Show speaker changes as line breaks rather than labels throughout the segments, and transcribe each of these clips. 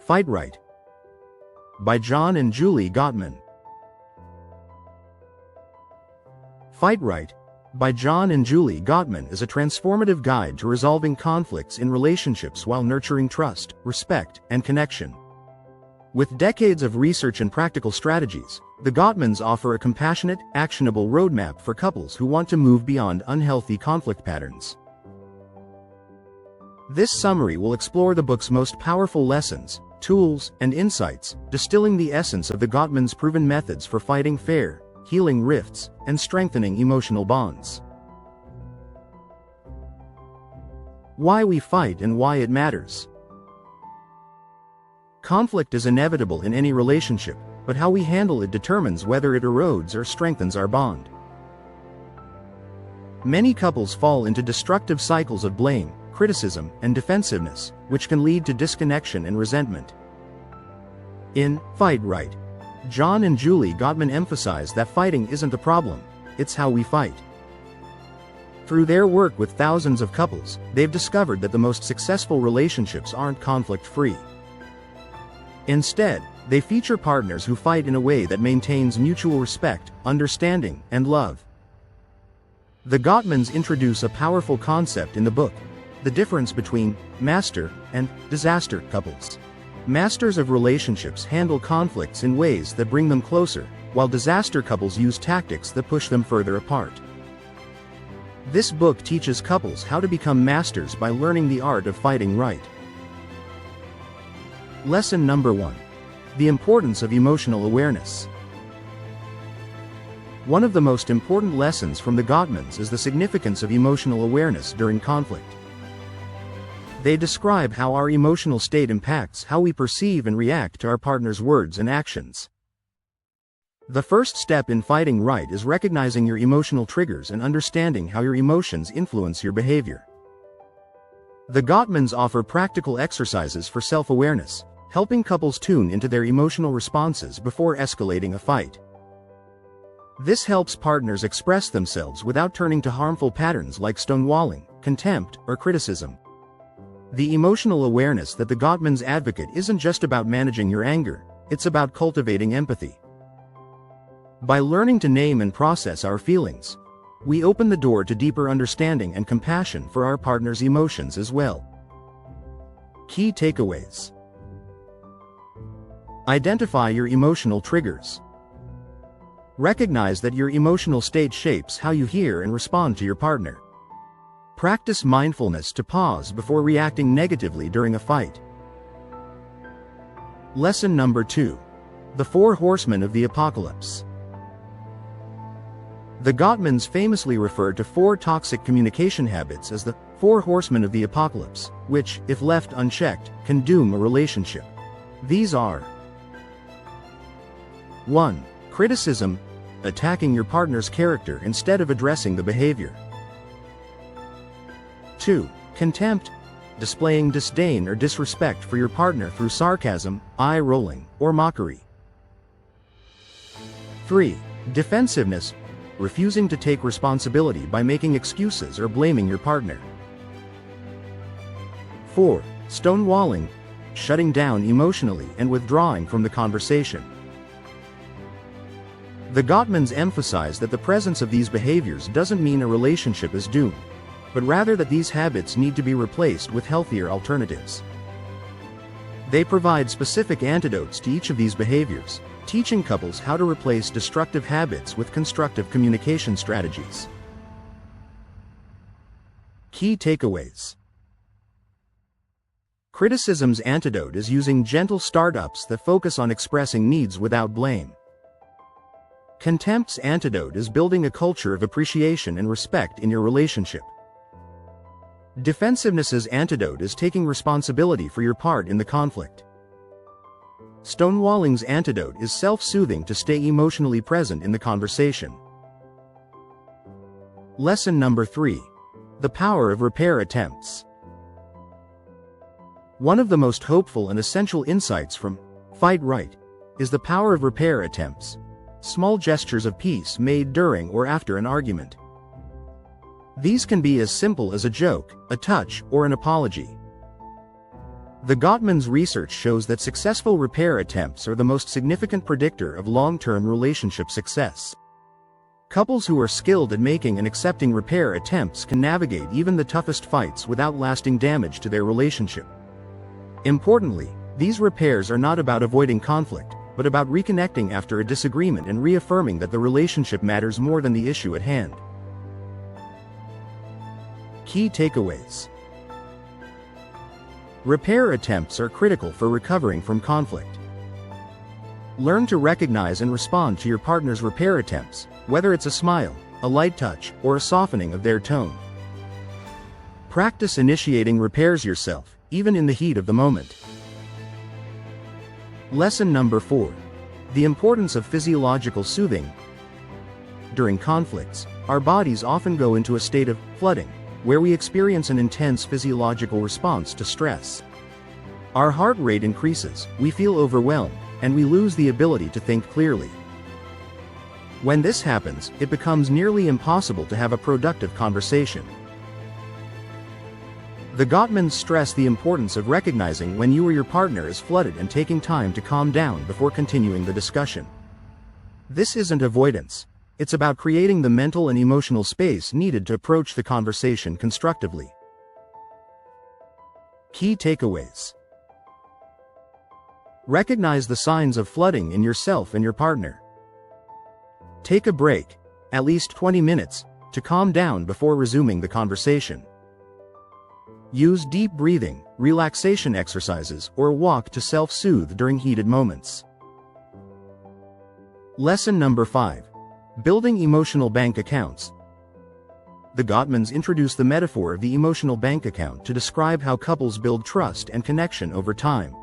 Fight Right by John and Julie Gottman. Fight Right by John and Julie Gottman is a transformative guide to resolving conflicts in relationships while nurturing trust, respect, and connection. With decades of research and practical strategies, the Gottmans offer a compassionate, actionable roadmap for couples who want to move beyond unhealthy conflict patterns. This summary will explore the book's most powerful lessons, tools, and insights, distilling the essence of the Gottmans' proven methods for fighting fair, healing rifts, and strengthening emotional bonds. Why we fight and why it matters. Conflict is inevitable in any relationship, but how we handle it determines whether it erodes or strengthens our bond. Many couples fall into destructive cycles of blame, criticism, and defensiveness, which can lead to disconnection and resentment. In Fight Right, John and Julie Gottman emphasize that fighting isn't the problem, it's how we fight. Through their work with thousands of couples, they've discovered that the most successful relationships aren't conflict-free. Instead, they feature partners who fight in a way that maintains mutual respect, understanding, and love. The Gottmans introduce a powerful concept in the book: the difference between master and disaster couples. Masters of relationships handle conflicts in ways that bring them closer, while disaster couples use tactics that push them further apart. This book teaches couples how to become masters by learning the art of fighting right. Lesson number 1. The importance of emotional awareness. One of the most important lessons from the Gottmans is the significance of emotional awareness during conflict. They describe how our emotional state impacts how we perceive and react to our partner's words and actions. The first step in fighting right is recognizing your emotional triggers and understanding how your emotions influence your behavior. The Gottmans offer practical exercises for self-awareness, helping couples tune into their emotional responses before escalating a fight. This helps partners express themselves without turning to harmful patterns like stonewalling, contempt, or criticism. The emotional awareness that the Gottmans advocate isn't just about managing your anger, it's about cultivating empathy. By learning to name and process our feelings, we open the door to deeper understanding and compassion for our partner's emotions as well. Key takeaways. Identify your emotional triggers. Recognize that your emotional state shapes how you hear and respond to your partner. Practice mindfulness to pause before reacting negatively during a fight. Lesson number 2. The 4 Horsemen of the Apocalypse. The Gottmans famously refer to 4 toxic communication habits as the 4 Horsemen of the Apocalypse, which, if left unchecked, can doom a relationship. These are: 1. Criticism, attacking your partner's character instead of addressing the behavior. 2. Contempt, displaying disdain or disrespect for your partner through sarcasm, eye-rolling, or mockery. 3. Defensiveness, refusing to take responsibility by making excuses or blaming your partner. 4. Stonewalling, shutting down emotionally and withdrawing from the conversation. The Gottmans emphasize that the presence of these behaviors doesn't mean a relationship is doomed, but rather that these habits need to be replaced with healthier alternatives. They provide specific antidotes to each of these behaviors, teaching couples how to replace destructive habits with constructive communication strategies. Key takeaways. Criticism's antidote is using gentle startups that focus on expressing needs without blame. Contempt's antidote is building a culture of appreciation and respect in your relationship. Defensiveness's antidote is taking responsibility for your part in the conflict. Stonewalling's antidote is self-soothing to stay emotionally present in the conversation. Lesson number 3. The power of repair attempts. One of the most hopeful and essential insights from Fight Right is the power of repair attempts, small gestures of peace made during or after an argument. These can be as simple as a joke, a touch, or an apology. The Gottman's research shows that successful repair attempts are the most significant predictor of long-term relationship success. Couples who are skilled at making and accepting repair attempts can navigate even the toughest fights without lasting damage to their relationship. Importantly, these repairs are not about avoiding conflict, but about reconnecting after a disagreement and reaffirming that the relationship matters more than the issue at hand. Key takeaways. Repair attempts are critical for recovering from conflict. Learn to recognize and respond to your partner's repair attempts, whether it's a smile, a light touch, or a softening of their tone. Practice initiating repairs yourself, even in the heat of the moment. Lesson number 4. The importance of physiological soothing. During conflicts, our bodies often go into a state of flooding, where we experience an intense physiological response to stress. Our heart rate increases, we feel overwhelmed, and we lose the ability to think clearly. When this happens, it becomes nearly impossible to have a productive conversation. The Gottmans stress the importance of recognizing when you or your partner is flooded and taking time to calm down before continuing the discussion. This isn't avoidance. It's about creating the mental and emotional space needed to approach the conversation constructively. Key takeaways. Recognize the signs of flooding in yourself and your partner. Take a break, at least 20 minutes, to calm down before resuming the conversation. Use deep breathing, relaxation exercises, or a walk to self-soothe during heated moments. Lesson number 5. Building emotional bank accounts. The Gottmans introduce the metaphor of the emotional bank account to describe how couples build trust and connection over time.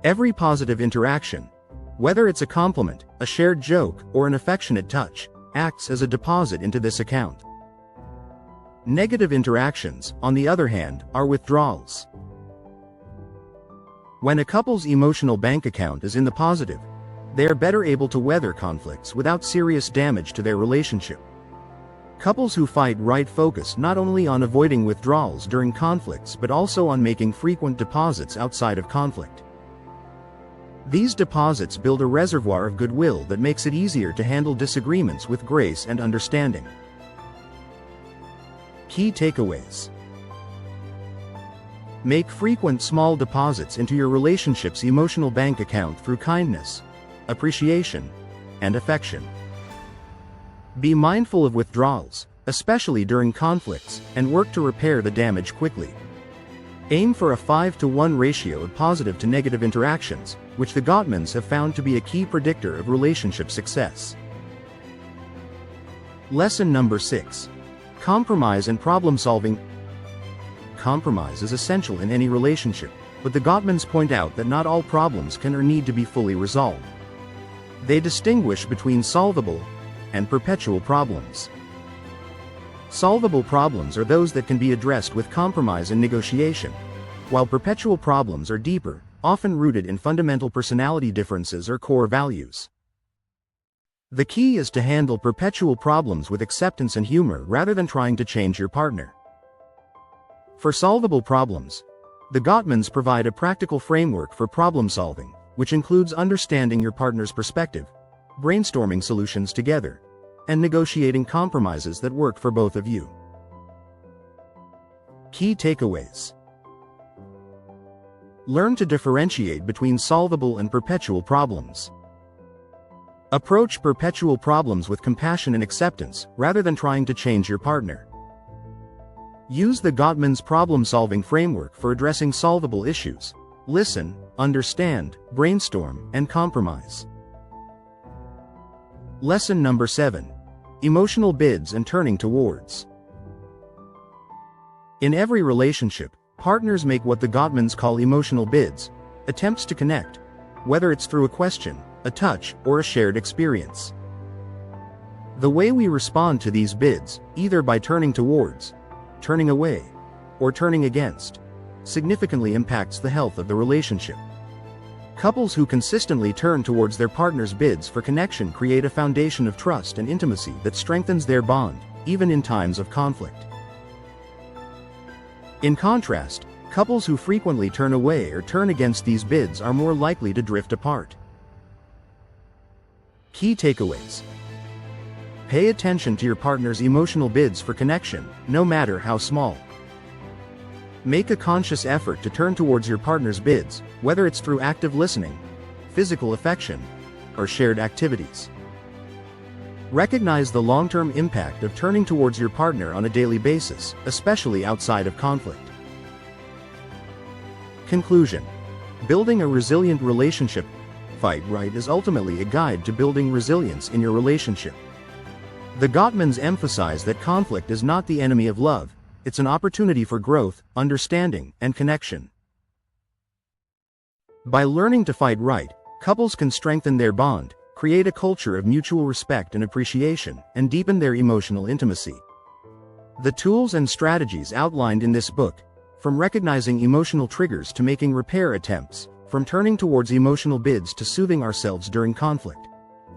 Every positive interaction, whether it's a compliment, a shared joke, or an affectionate touch, acts as a deposit into this account. Negative interactions, on the other hand, are withdrawals. When a couple's emotional bank account is in the positive, they are better able to weather conflicts without serious damage to their relationship. Couples who fight right focus not only on avoiding withdrawals during conflicts but also on making frequent deposits outside of conflict. These deposits build a reservoir of goodwill that makes it easier to handle disagreements with grace and understanding. Key takeaways. Make frequent small deposits into your relationship's emotional bank account through kindness, appreciation, and affection. Be mindful of withdrawals, especially during conflicts, and work to repair the damage quickly. Aim for a 5-to-1 ratio of positive to negative interactions, which the Gottmans have found to be a key predictor of relationship success. Lesson number 6. Compromise and problem solving. Compromise is essential in any relationship, but the Gottmans point out that not all problems can or need to be fully resolved. They distinguish between solvable and perpetual problems. Solvable problems are those that can be addressed with compromise and negotiation, while perpetual problems are deeper, often rooted in fundamental personality differences or core values. The key is to handle perpetual problems with acceptance and humor rather than trying to change your partner. For solvable problems, the Gottmans provide a practical framework for problem solving, which includes understanding your partner's perspective, brainstorming solutions together, and negotiating compromises that work for both of you. Key takeaways. Learn to differentiate between solvable and perpetual problems. Approach perpetual problems with compassion and acceptance, rather than trying to change your partner. Use the Gottmans problem-solving framework for addressing solvable issues. Listen, understand, brainstorm, and compromise. Lesson number 7. Emotional bids and turning towards. In every relationship, partners make what the Gottmans call emotional bids, attempts to connect, whether it's through a question, a touch, or a shared experience. The way we respond to these bids, either by turning towards, turning away, or turning against, significantly impacts the health of the relationship. Couples who consistently turn towards their partner's bids for connection create a foundation of trust and intimacy that strengthens their bond, even in times of conflict. In contrast, Couples who frequently turn away or turn against these bids are more likely to drift apart. Key takeaways. Pay attention to your partner's emotional bids for connection, no matter how small. Make a conscious effort to turn towards your partner's bids, whether it's through active listening, physical affection, or shared activities. Recognize the long-term impact of turning towards your partner on a daily basis, especially outside of conflict. Conclusion. Building a resilient relationship. Fight Right is ultimately a guide to building resilience in your relationship. The Gottmans emphasize that conflict is not the enemy of love, it's an opportunity for growth, understanding, and connection. By learning to fight right, couples can strengthen their bond, create a culture of mutual respect and appreciation, and deepen their emotional intimacy. The tools and strategies outlined in this book, from recognizing emotional triggers to making repair attempts, from turning towards emotional bids to soothing ourselves during conflict,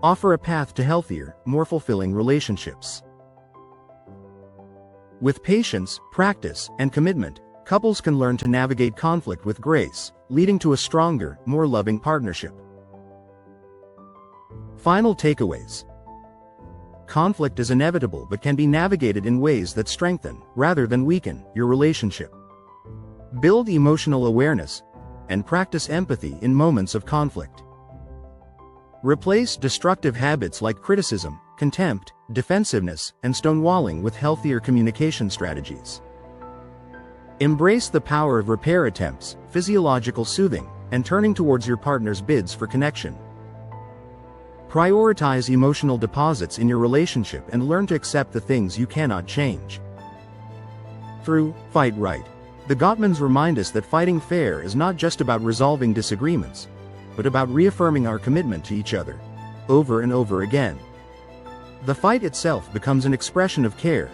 offer a path to healthier, more fulfilling relationships. With patience, practice, and commitment, couples can learn to navigate conflict with grace, leading to a stronger, more loving partnership. Final takeaways. Conflict is inevitable but can be navigated in ways that strengthen, rather than weaken, your relationship. Build emotional awareness, and practice empathy in moments of conflict. Replace destructive habits like criticism, contempt, defensiveness, and stonewalling with healthier communication strategies. Embrace the power of repair attempts, physiological soothing, and turning towards your partner's bids for connection. Prioritize emotional deposits in your relationship and learn to accept the things you cannot change. Through Fight Right, the Gottmans remind us that fighting fair is not just about resolving disagreements, but about reaffirming our commitment to each other, over and over again. The fight itself becomes an expression of care,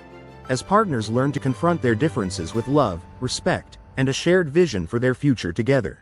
as partners learn to confront their differences with love, respect, and a shared vision for their future together.